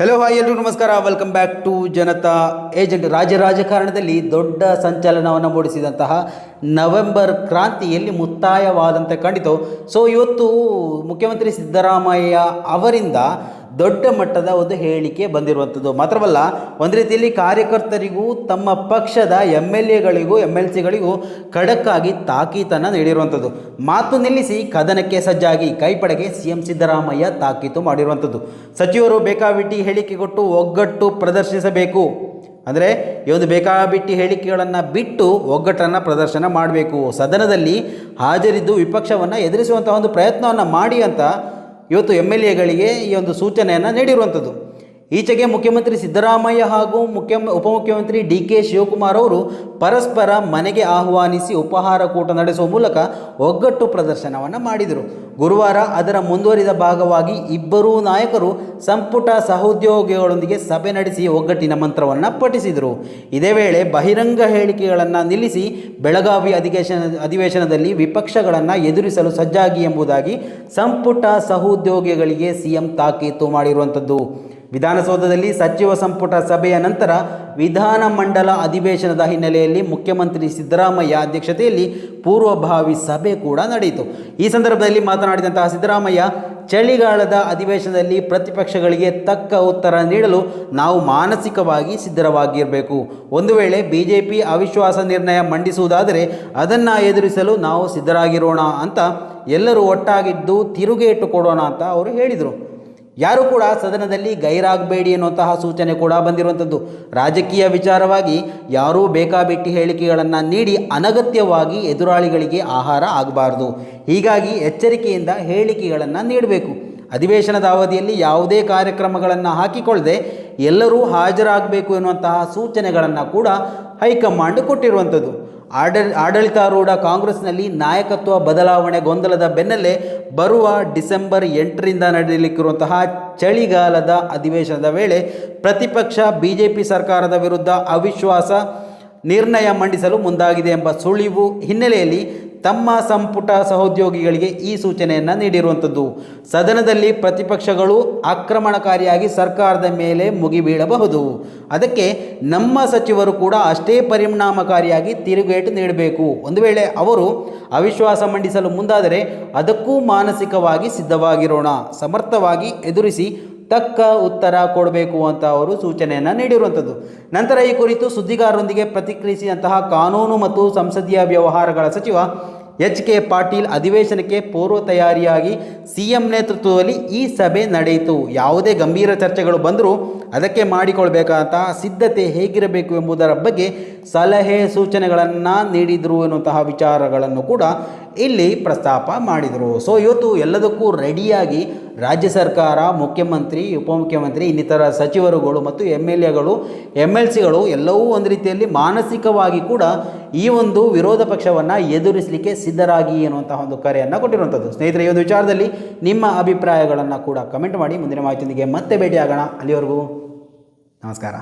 Hello hi ಎಲ್ರಿಗೂ ನಮಸ್ಕಾರ. Welcome back to Janata Agent. ರಾಜಕಾರಣದಲ್ಲಿ ದೊಡ್ಡ ಸಂಚಲನವನ್ನು ಮೂಡಿಸಿದಂತಹ ನವೆಂಬರ್ ಕ್ರಾಂತಿಯಲ್ಲಿ ಮುಕ್ತಾಯವಾದಂತೆ ಕಂಡಿತು. ಸೊ ಇವತ್ತು ಮುಖ್ಯಮಂತ್ರಿ ಸಿದ್ದರಾಮಯ್ಯ ಅವರಿಂದ ದೊಡ್ಡ ಮಟ್ಟದ ಒಂದು ಹೇಳಿಕೆ ಬಂದಿರುವಂಥದ್ದು ಮಾತ್ರವಲ್ಲ, ಒಂದು ರೀತಿಯಲ್ಲಿ ಕಾರ್ಯಕರ್ತರಿಗೂ ತಮ್ಮ ಪಕ್ಷದ MLAಗಳಿಗೂ MLCಗಳಿಗೂ ಖಡಕ್ಕಾಗಿ ತಾಕೀತನ್ನು ನೀಡಿರುವಂಥದ್ದು. ಮಾತು ನಿಲ್ಲಿಸಿ ಕದನಕ್ಕೆ ಸಜ್ಜಾಗಿ ಕೈಪಡೆಗೆ CM ಸಿದ್ದರಾಮಯ್ಯ ತಾಕೀತು ಮಾಡಿರುವಂಥದ್ದು. ಸಚಿವರು ಬೇಕಾಬಿಟ್ಟಿ ಹೇಳಿಕೆ ಕೊಟ್ಟು ಒಗ್ಗಟ್ಟು ಪ್ರದರ್ಶಿಸಬೇಕು, ಅಂದರೆ ಈ ಒಂದು ಬೇಕಾಬಿಟ್ಟಿ ಹೇಳಿಕೆಗಳನ್ನು ಬಿಟ್ಟು ಒಗ್ಗಟ್ಟನ್ನು ಪ್ರದರ್ಶನ ಮಾಡಬೇಕು, ಸದನದಲ್ಲಿ ಹಾಜರಿದ್ದು ವಿಪಕ್ಷವನ್ನು ಎದುರಿಸುವಂಥ ಒಂದು ಪ್ರಯತ್ನವನ್ನು ಮಾಡಿ ಅಂತ ಇವತ್ತು MLAಗಳಿಗೆ ಈ ಒಂದು ಸೂಚನೆಯನ್ನು ನೀಡಿರುವಂಥದ್ದು. ಈಚೆಗೆ ಮುಖ್ಯಮಂತ್ರಿ ಸಿದ್ದರಾಮಯ್ಯ ಹಾಗೂ ಉಪಮುಖ್ಯಮಂತ್ರಿ DK ಶಿವಕುಮಾರ್ ಅವರು ಪರಸ್ಪರ ಮನೆಗೆ ಆಹ್ವಾನಿಸಿ ಉಪಹಾರ ಕೂಟ ನಡೆಸುವ ಮೂಲಕ ಒಗ್ಗಟ್ಟು ಪ್ರದರ್ಶನವನ್ನು ಮಾಡಿದರು. ಗುರುವಾರ ಅದರ ಮುಂದುವರಿದ ಭಾಗವಾಗಿ ಇಬ್ಬರೂ ನಾಯಕರು ಸಂಪುಟ ಸಹೋದ್ಯೋಗಿಗಳೊಂದಿಗೆ ಸಭೆ ನಡೆಸಿ ಒಗ್ಗಟ್ಟಿನ ಮಂತ್ರವನ್ನು ಪಠಿಸಿದರು. ಇದೇ ವೇಳೆ ಬಹಿರಂಗ ಹೇಳಿಕೆಗಳನ್ನು ನಿಲ್ಲಿಸಿ ಬೆಳಗಾವಿ ಅಧಿವೇಶನದಲ್ಲಿ ವಿಪಕ್ಷಗಳನ್ನು ಎದುರಿಸಲು ಸಜ್ಜಾಗಿ ಎಂಬುದಾಗಿ ಸಂಪುಟ ಸಹೋದ್ಯೋಗಿಗಳಿಗೆ CM ತಾಕೀತು ಮಾಡಿರುವಂಥದ್ದು. ವಿಧಾನಸೌಧದಲ್ಲಿ ಸಚಿವ ಸಂಪುಟ ಸಭೆಯ ನಂತರ ವಿಧಾನಮಂಡಲ ಅಧಿವೇಶನದ ಹಿನ್ನೆಲೆಯಲ್ಲಿ ಮುಖ್ಯಮಂತ್ರಿ ಸಿದ್ದರಾಮಯ್ಯ ಅಧ್ಯಕ್ಷತೆಯಲ್ಲಿ ಪೂರ್ವಭಾವಿ ಸಭೆ ಕೂಡ ನಡೆಯಿತು. ಈ ಸಂದರ್ಭದಲ್ಲಿ ಮಾತನಾಡಿದಂತಹ ಸಿದ್ದರಾಮಯ್ಯ, ಚಳಿಗಾಲದ ಅಧಿವೇಶನದಲ್ಲಿ ಪ್ರತಿಪಕ್ಷಗಳಿಗೆ ತಕ್ಕ ಉತ್ತರ ನೀಡಲು ನಾವು ಮಾನಸಿಕವಾಗಿ ಸಿದ್ಧವಾಗಿರಬೇಕು. ಒಂದು ವೇಳೆ BJP ಅವಿಶ್ವಾಸ ನಿರ್ಣಯ ಮಂಡಿಸುವುದಾದರೆ ಅದನ್ನು ಎದುರಿಸಲು ನಾವು ಸಿದ್ಧರಾಗಿರೋಣ ಅಂತ, ಎಲ್ಲರೂ ಒಟ್ಟಾಗಿದ್ದು ತಿರುಗೇಟು ಕೊಡೋಣ ಅಂತ ಅವರು ಹೇಳಿದರು. ಯಾರೂ ಕೂಡ ಸದನದಲ್ಲಿ ಗೈರಾಗಬೇಡಿ ಎನ್ನುವಂತಹ ಸೂಚನೆ ಕೂಡ ಬಂದಿರುವಂಥದ್ದು. ರಾಜಕೀಯ ವಿಚಾರವಾಗಿ ಯಾರೂ ಬೇಕಾಬಿಟ್ಟಿ ಹೇಳಿಕೆಗಳನ್ನು ನೀಡಿ ಅನಗತ್ಯವಾಗಿ ಎದುರಾಳಿಗಳಿಗೆ ಆಹಾರ ಆಗಬಾರ್ದು. ಹೀಗಾಗಿ ಎಚ್ಚರಿಕೆಯಿಂದ ಹೇಳಿಕೆಗಳನ್ನು ನೀಡಬೇಕು. ಅಧಿವೇಶನದ ಅವಧಿಯಲ್ಲಿ ಯಾವುದೇ ಕಾರ್ಯಕ್ರಮಗಳನ್ನು ಹಾಕಿಕೊಳ್ಳದೆ ಎಲ್ಲರೂ ಹಾಜರಾಗಬೇಕು ಎನ್ನುವಂತಹ ಸೂಚನೆಗಳನ್ನು ಕೂಡ ಹೈಕಮಾಂಡ್ ಕೊಟ್ಟಿರುವಂಥದ್ದು. ಆಡಳಿತಾರೂಢ ಕಾಂಗ್ರೆಸ್ನಲ್ಲಿ ನಾಯಕತ್ವ ಬದಲಾವಣೆ ಗೊಂದಲದ ಬೆನ್ನಲ್ಲೇ ಬರುವ ಡಿಸೆಂಬರ್ 8ರಿಂದ ನಡೆಯಲಿಕ್ಕಿರುವಂತಹ ಚಳಿಗಾಲದ ಅಧಿವೇಶನದ ವೇಳೆ ಪ್ರತಿಪಕ್ಷ BJP ಸರ್ಕಾರದ ವಿರುದ್ಧ ಅವಿಶ್ವಾಸ ನಿರ್ಣಯ ಮಂಡಿಸಲು ಮುಂದಾಗಿದೆ ಎಂಬ ಸುಳಿವು ಹಿನ್ನೆಲೆಯಲ್ಲಿ ತಮ್ಮ ಸಂಪುಟ ಸಹೋದ್ಯೋಗಿಗಳಿಗೆ ಈ ಸೂಚನೆಯನ್ನು ನೀಡಿರುವಂಥದ್ದು. ಸದನದಲ್ಲಿ ಪ್ರತಿಪಕ್ಷಗಳು ಆಕ್ರಮಣಕಾರಿಯಾಗಿ ಸರ್ಕಾರದ ಮೇಲೆ ಮುಗಿಬೀಳಬಹುದು. ಅದಕ್ಕೆ ನಮ್ಮ ಸಚಿವರು ಕೂಡ ಅಷ್ಟೇ ಪರಿಣಾಮಕಾರಿಯಾಗಿ ತಿರುಗೇಟು ನೀಡಬೇಕು. ಒಂದು ವೇಳೆ ಅವರು ಅವಿಶ್ವಾಸ ಮಂಡಿಸಲು ಮುಂದಾದರೆ ಅದಕ್ಕೂ ಮಾನಸಿಕವಾಗಿ ಸಿದ್ಧವಾಗಿರೋಣ, ಸಮರ್ಥವಾಗಿ ಎದುರಿಸಿ ತಕ್ಕ ಉತ್ತರ ಕೊಡಬೇಕು ಅಂತ ಅವರು ಸೂಚನೆಯನ್ನು ನೀಡಿರುವಂಥದ್ದು. ನಂತರ ಈ ಕುರಿತು ಸುದ್ದಿಗಾರರೊಂದಿಗೆ ಪ್ರತಿಕ್ರಿಯಿಸಿದಂತಹ ಕಾನೂನು ಮತ್ತು ಸಂಸದೀಯ ವ್ಯವಹಾರಗಳ ಸಚಿವ HK ಪಾಟೀಲ್, ಅಧಿವೇಶನಕ್ಕೆ ಪೂರ್ವ ತಯಾರಿಯಾಗಿ CM ನೇತೃತ್ವದಲ್ಲಿ ಈ ಸಭೆ ನಡೆಯಿತು. ಯಾವುದೇ ಗಂಭೀರ ಚರ್ಚೆಗಳು ಬಂದರೂ ಅದಕ್ಕೆ ಮಾಡಿಕೊಳ್ಬೇಕಾದಂಥ ಸಿದ್ಧತೆ ಹೇಗಿರಬೇಕು ಎಂಬುದರ ಬಗ್ಗೆ ಸಲಹೆ ಸೂಚನೆಗಳನ್ನು ನೀಡಿದರು ಎನ್ನುವಂತಹ ವಿಚಾರಗಳನ್ನು ಕೂಡ ಇಲ್ಲಿ ಪ್ರಸ್ತಾಪ ಮಾಡಿದರು. ಸೊ ಇವತ್ತು ಎಲ್ಲದಕ್ಕೂ ರೆಡಿಯಾಗಿ ರಾಜ್ಯ ಸರ್ಕಾರ, ಮುಖ್ಯಮಂತ್ರಿ, ಉಪಮುಖ್ಯಮಂತ್ರಿ, ಇನ್ನಿತರ ಸಚಿವರುಗಳು ಮತ್ತು MLAಗಳು, MLCಗಳು ಎಲ್ಲವೂ ಒಂದು ರೀತಿಯಲ್ಲಿ ಮಾನಸಿಕವಾಗಿ ಕೂಡ ಈ ಒಂದು ವಿರೋಧ ಪಕ್ಷವನ್ನು ಎದುರಿಸಲಿಕ್ಕೆ ಸಿದ್ಧರಾಗಿ ಎನ್ನುವಂತಹ ಒಂದು ಕರೆಯನ್ನು ಕೊಟ್ಟಿರುವಂಥದ್ದು. ಸ್ನೇಹಿತರೆ, ಈ ಒಂದು ವಿಚಾರದಲ್ಲಿ ನಿಮ್ಮ ಅಭಿಪ್ರಾಯಗಳನ್ನು ಕೂಡ ಕಮೆಂಟ್ ಮಾಡಿ. ಮುಂದಿನ ಮಾಹಿತಿಯೊಂದಿಗೆ ಮತ್ತೆ ಭೇಟಿಯಾಗೋಣ. ಅಲ್ಲಿವರೆಗೂ ನಮಸ್ಕಾರ.